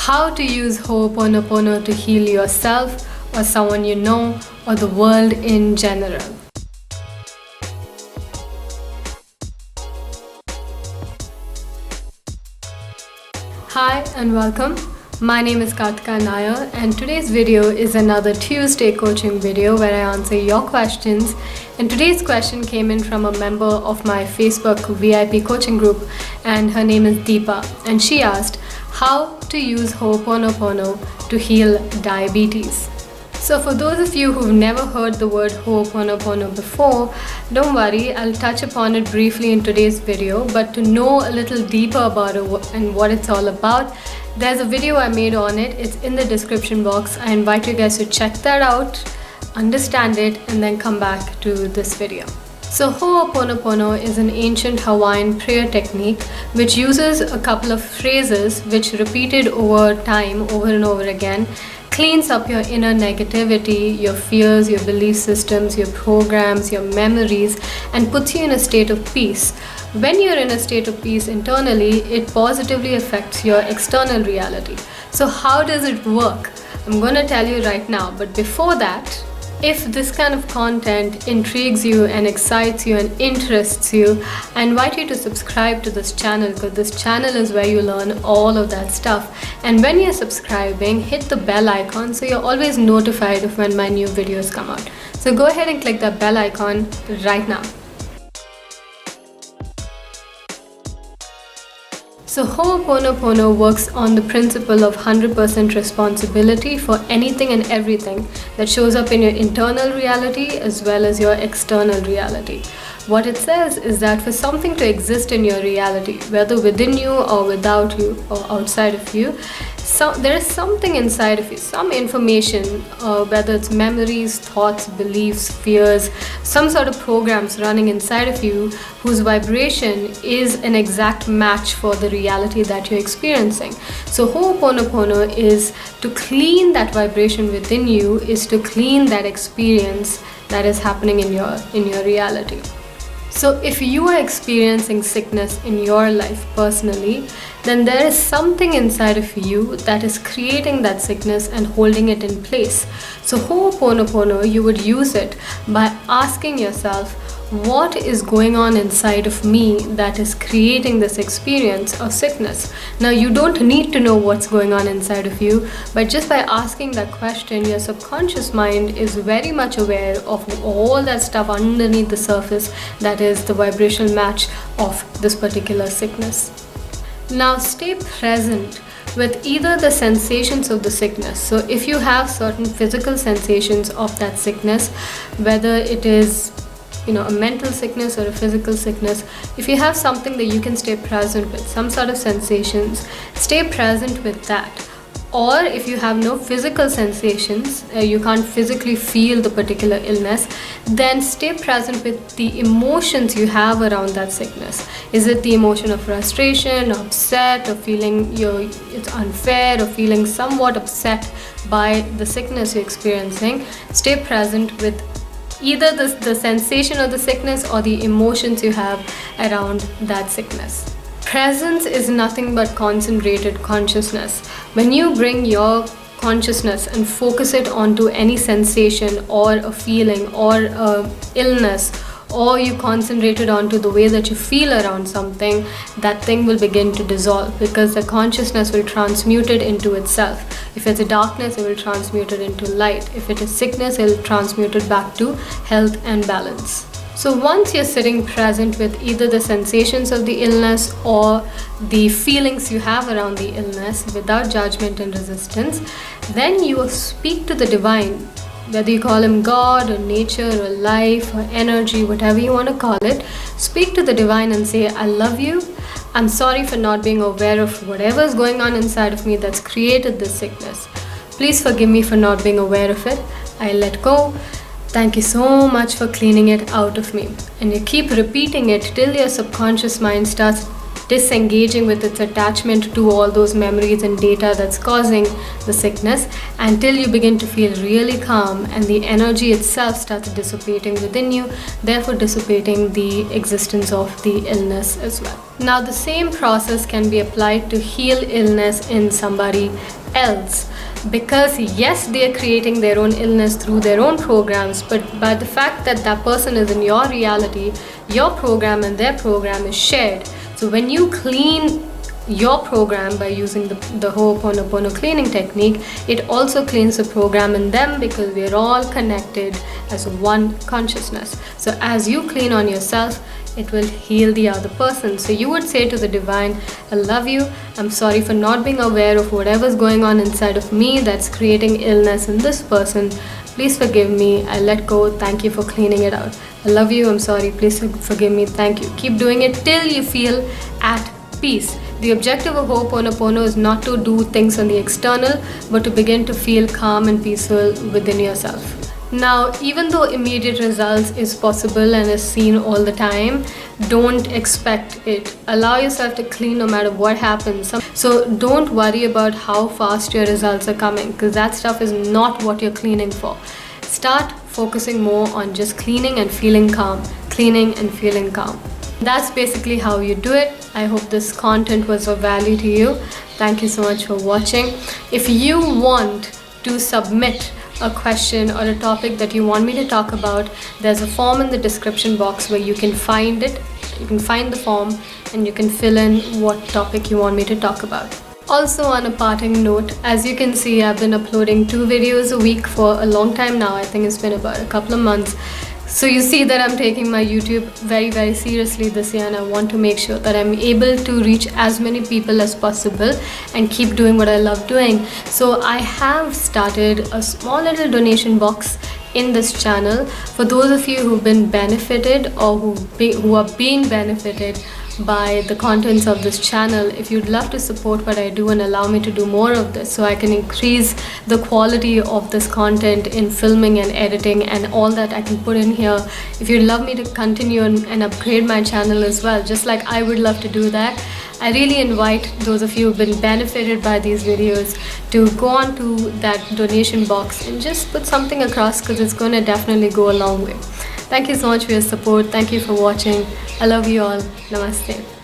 how to use Ho'oponopono to heal yourself or someone you know or the world in general. Hi and welcome. My name is Kartika and today's video is another Tuesday coaching video where I answer your questions. And today's question came in from a member of my Facebook VIP coaching group, and her name is Deepa, and she asked how to use Ho'oponopono to heal diabetes. So for those of you who've never heard the word Ho'oponopono before, don't worry, I'll touch upon it briefly in today's video, but to know a little deeper about it and what it's all about, there's a video I made on it. It's in the description box. I invite you guys to check that out, understand it, and then come back to this video. So Ho'oponopono is an ancient Hawaiian prayer technique which uses a couple of phrases which repeated over time, over and over again, cleans up your inner negativity, your fears, your belief systems, your programs, your memories, and puts you in a state of peace. When you're in a state of peace internally, it positively affects your external reality. So how does it work? I'm going to tell you right now, but before that, if this kind of content intrigues you and excites you and interests you, I invite you to subscribe to this channel, because this channel is where you learn all of that stuff. And when you're subscribing, hit the bell icon so you're always notified of when my new videos come out. So go ahead and click that bell icon right now. So Ho'oponopono works on the principle of 100% responsibility for anything and everything that shows up in your internal reality as well as your external reality. What it says is that for something to exist in your reality, whether within you or without you or outside of you, there is something inside of you, some information, whether it's memories, thoughts, beliefs, fears, some sort of programs running inside of you whose vibration is an exact match for the reality that you're experiencing. So Ho'oponopono is to clean that vibration within you, is to clean that experience that is happening in your reality. So if you are experiencing sickness in your life personally, then there is something inside of you that is creating that sickness and holding it in place. So Ho'oponopono, you would use it by asking yourself, what is going on inside of me that is creating this experience of sickness? Now, you don't need to know what's going on inside of you, but just by asking that question, your subconscious mind is very much aware of all that stuff underneath the surface that is the vibrational match of this particular sickness. Now, stay present with either the sensations of the sickness. So if you have certain physical sensations of that sickness, whether it is a mental sickness or a physical sickness, if you have something that you can stay present with, some sort of sensations, stay present with that. Or if you have no physical sensations, you can't physically feel the particular illness, then stay present with the emotions you have around that sickness. Is it the emotion of frustration, upset, or feeling it's unfair, or feeling somewhat upset by the sickness you're experiencing? Stay present with either the sensation of the sickness or the emotions you have around that sickness. Presence is nothing but concentrated consciousness. When you bring your consciousness and focus it onto any sensation or a feeling or a illness, or you concentrate it onto the way that you feel around something, that thing will begin to dissolve, because the consciousness will transmute it into itself. If it's a darkness, it will transmute it into light. If it is sickness, it will transmute it back to health and balance. So once you're sitting present with either the sensations of the illness or the feelings you have around the illness without judgment and resistance, then you speak to the divine, whether you call him God or nature or life or energy, whatever you want to call it. Speak to the divine and say, I love you. I'm sorry for not being aware of whatever is going on inside of me that's created this sickness. Please forgive me for not being aware of it. I let go. Thank you so much for cleaning it out of me. And you keep repeating it till your subconscious mind starts disengaging with its attachment to all those memories and data that's causing the sickness, until you begin to feel really calm and the energy itself starts dissipating within you, therefore dissipating the existence of the illness as well. Now, the same process can be applied to heal illness in somebody else, because yes, they are creating their own illness through their own programs, but by the fact that that person is in your reality, your program and their program is shared. So when you clean your program by using the Ho'oponopono cleaning technique, it also cleans the program in them, because we're all connected as one consciousness. So as you clean on yourself, it will heal the other person. So you would say to the divine, I love you, I'm sorry for not being aware of whatever's going on inside of me that's creating illness in this person. Please forgive me, I let go, thank you for cleaning it out. I love you, I'm sorry, please forgive me, thank you. Keep doing it till you feel at peace. The objective of Ho'oponopono is not to do things on the external, but to begin to feel calm and peaceful within yourself. Now, even though immediate results is possible and is seen all the time, don't expect it. Allow yourself to clean no matter what happens. So don't worry about how fast your results are coming, because that stuff is not what you're cleaning for. Start focusing more on just cleaning and feeling calm. Cleaning and feeling calm. That's basically how you do it. I hope this content was of value to you. Thank you so much for watching. If you want to submit a question or a topic that you want me to talk about, there's a form in the description box where you can find it. You can find the form and you can fill in what topic you want me to talk about. Also, on a parting note, as you can see, I've been uploading 2 videos a week for a long time now. I think it's been about a couple of months. So you see that I'm taking my YouTube very, very seriously this year, and I want to make sure that I'm able to reach as many people as possible and keep doing what I love doing. So I have started a small little donation box in this channel for those of you who've been benefited or who are being benefited by the contents of this channel. If you'd love to support what I do and allow me to do more of this so I can increase the quality of this content in filming and editing and all that I can put in here, if you'd love me to continue and upgrade my channel as well, just like I would love to do that, I really invite those of you who've been benefited by these videos to go on to that donation box and just put something across, because it's going to definitely go a long way. Thank you so much for your support. Thank you for watching. I love you all. Namaste.